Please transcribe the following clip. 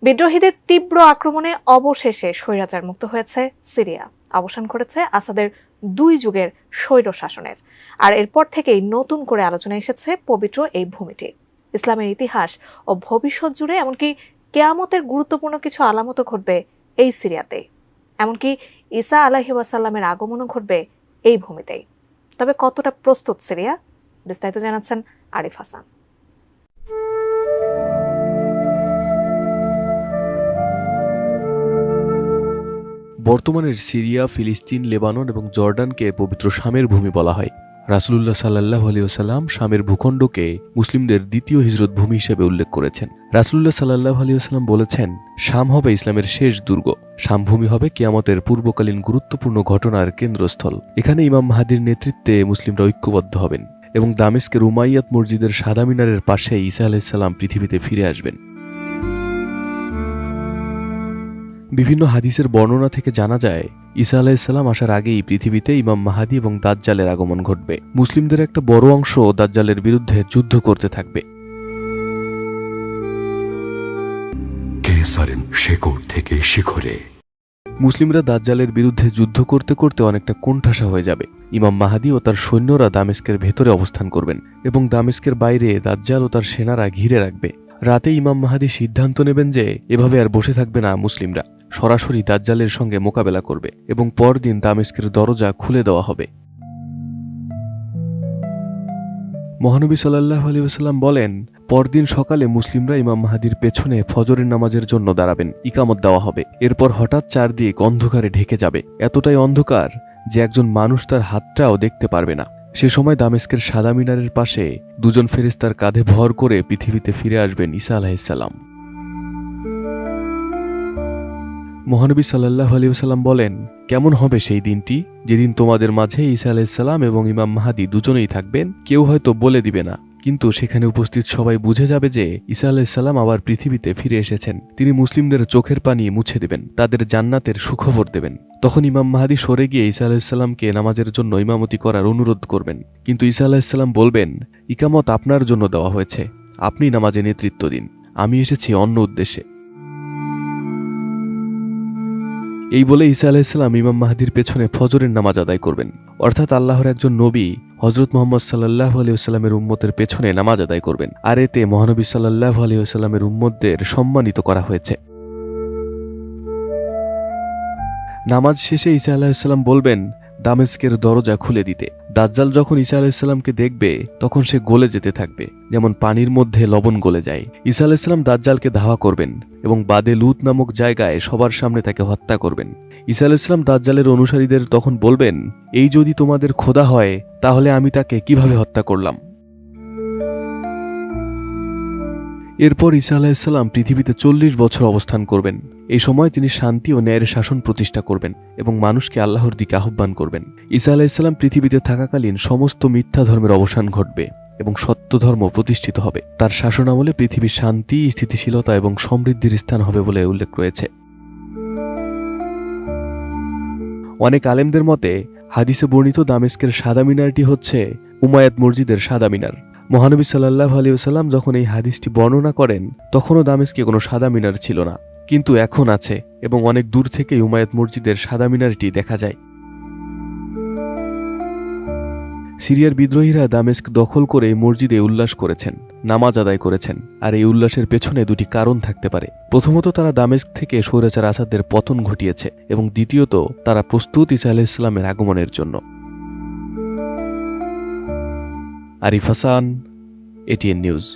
বিদ্রোহীদের তীব্র আক্রমণে অবশেষে স্বৈরাচার মুক্ত হয়েছে সিরিয়া। অবসান ঘটেছে আসাদের 2 যুগের স্বৈর শাসনের। আর এরপর থেকেই নতুন করে আলোচনা এসেছে পবিত্র এই ভূমিটি। ইসলামের ইতিহাস ও ভবিষ্যৎ জুড়ে এমনকি কিয়ামতের গুরুত্বপূর্ণ কিছু আলামতও ঘটবে এই সিরিয়াতে। এমনকি ঈসা আলাইহিস সালামের আগমনও ঘটবে এই ভূমিতেই। তবে কতটা প্রস্তুত সিরিয়া, বিস্তারিত জানাচ্ছেন আরিফ হাসান। বর্তমানের সিরিয়া, ফিলিস্তিন, লেবানন এবং জর্ডানকে পবিত্র শামের ভূমি বলা হয়। রাসূলুল্লাহ সাল্লাল্লাহু আলাইহি ওয়াসাল্লাম শামের ভূখণ্ডকে মুসলিমদের দ্বিতীয় হিজরত ভূমি হিসেবে উল্লেখ করেছেন। রাসূলুল্লাহ সাল্লাল্লাহু আলাইহি ওয়াসাল্লাম বলেছেন, শাম হবে ইসলামের শেষ দুর্গ। শামভূমি হবে কিয়ামতের পূর্বকালীন গুরুত্বপূর্ণ ঘটনার কেন্দ্রস্থল। এখানে ইমাম মাহদীর নেতৃত্বে মুসলিমরা ঐক্যবদ্ধ হবেন এবং দামেস্কের উমাইয়াত মসজিদের সাদা মিনারের পাশে ঈসা আলাইহিস সালাম পৃথিবীতে ফিরে আসবেন। বিভিন্ন হাদিসের বর্ণনা থেকে জানা যায়, ঈসা আলাইহিস সালাম আসার আগেই পৃথিবীতে ইমাম মাহদী এবং দাজ্জালের আগমন ঘটবে। মুসলিমদের একটা বড় অংশ দাজ্জালের বিরুদ্ধে যুদ্ধ করতে থাকবে। শেকড় থেকে শিখরে মুসলিমরা দাজ্জালের বিরুদ্ধে যুদ্ধ করতে করতে অনেকটা কোণঠাসা হয়ে যাবে। ইমাম মাহদী ও তার সৈন্যরা দামেস্কের ভেতরে অবস্থান করবেন এবং দামেস্কের বাইরে দাজ্জাল ও তার সেনারা ঘিরে রাখবে। রাতে ইমাম মাহদী সিদ্ধান্ত নেবেন যে এভাবে আর বসে থাকবে না, মুসলিমরা সরাসরি দাজ্জালের সঙ্গে মোকাবেলা করবে এবং পরদিন দামেস্কের দরজা খুলে দেওয়া হবে। মহানবী সাল্লাল্লাহু আলাইহি ওয়াসাল্লাম বলেন, পরদিন সকালে মুসলিমরা ইমাম মাহদীর পেছনে ফজরের নামাজের জন্য দাঁড়াবেন, ইকামত দেওয়া হবে। এরপর হঠাৎ চারদিক অন্ধকারে ঢেকে যাবে, এতটাই অন্ধকার যে একজন মানুষ তার হাতটাও দেখতে পারবে না। সে সময় দামেস্কের সাদা মিনারের পাশে 2 ফেরেশতার কাঁধে ভর করে পৃথিবীতে ফিরে আসবেন ঈসা আলাইহিস সালাম। মহানবী সাল্লাল্লাহু আলাইহি ওয়াসাল্লাম বলেন, কেমন হবে সেই দিনটি যেদিন তোমাদের মাঝে ঈসা আলাইহিস সালাম এবং ইমাম মাহদী দুজনেই থাকবেন। কেউ হয়তো বলে দিবে না, কিন্তু সেখানে উপস্থিত সবাই বুঝে যাবে যে ঈসা আলাইহিস সালাম আবার পৃথিবীতে ফিরে এসেছেন। তিনি মুসলিমদের চোখের পানি মুছে দেবেন, তাদের জান্নাতের সুখবর দেবেন। তখন ইমাম মাহদী সরে গিয়ে ঈসা আলাইহিস সালামকে নামাজের জন্য ইমামতি করার অনুরোধ করবেন, কিন্তু ঈসা আলাইহিস সালাম বলবেন, ইকামত আপনার জন্য দেওয়া হয়েছে, আপনি নামাজে নেতৃত্ব দিন, আমি এসেছি অন্য উদ্দেশ্যে। এই বলে ঈসা আলাইহিস সালাম ইমাম মাহদীর পেছনে ফজরের নামাজ আদায় করবেন। অর্থাৎ আল্লাহর একজন নবী হযরত মুহাম্মদ সাল্লাল্লাহু আলাইহি ওয়াসাল্লামের উম্মতের পেছনে নামাজ আদায় করবেন। আর এতে মহানবী সাল্লাল্লাহু আলাইহি ওয়াসাল্লামের উম্মতদের সম্মানিত করা হয়েছে। নামাজ শেষে ঈসা আলাইহিস সালাম বলবেন, দামেস্কের দরজা খুলে দিতে। দাজ্জাল যখন ঈসা আলাইহিস সালামকে দেখবে তখন সে গলে যেতে থাকবে, যেমন পানির মধ্যে লবণ গলে যায়। ঈসা আলাইহিস সালাম দাজ্জালকে ধাওয়া করবেন এবং বাদে লুত নামক জায়গায় সবার সামনে তাকে হত্যা করবেন। ঈসা আলাইহিস সালাম দাজ্জালের অনুসারীদের তখন বলবেন, এই যদি তোমাদের খোদা হয় তাহলে আমি তাকে কিভাবে হত্যা করলাম। এরপর ঈসা আলাইহিস সালাম পৃথিবীতে 40 বছর অবস্থান করবেন। এই সময় তিনি শান্তি ও ন্যায়ের শাসন প্রতিষ্ঠা করবেন এবং মানুষকে আল্লাহর দিকে আহ্বান করবেন। ঈসা আলাইহিস সালাম পৃথিবীতে থাকাকালীন সমস্ত মিথ্যা ধর্মের অবসান ঘটবে এবং সত্য ধর্ম প্রতিষ্ঠিত হবে। তার শাসনামলে পৃথিবীর শান্তি, স্থিতিশীলতা এবং সমৃদ্ধির স্থান হবে বলে উল্লেখ রয়েছে। অনেক আলেমদের মতে হাদিসে বর্ণিত দামেস্কের সাদা মিনারটি হচ্ছে উমাইয়াত মসজিদের সাদা মিনার। মহানবী সাল্লাল্লাহু আলাইহি ওয়াসাল্লাম যখন এই হাদিসটি বর্ণনা করেন তখনও দামেস্কে কোনো সাদা মিনার ছিল না, কিন্তু এখন আছে এবং অনেক দূর থেকে উমাইয়াত মসজিদের সাদা মিনারটি দেখা যায়। সিরিয়ার বিদ্রোহীরা দামেস্ক দখল করে মসজিদে উল্লাস করেছেন, নামাজ আদায় করেছেন। আর এই উল্লাসের পেছনে 2টি কারণ থাকতে পারে। প্রথমত, তারা দামেস্ক থেকে স্বৈরাচার আসাদের পতন ঘটিয়েছে এবং দ্বিতীয়ত, তারা প্রস্তুত ঈসা আলাইহিস সালামের আগমনের জন্য। Arif Hasan, ATN news.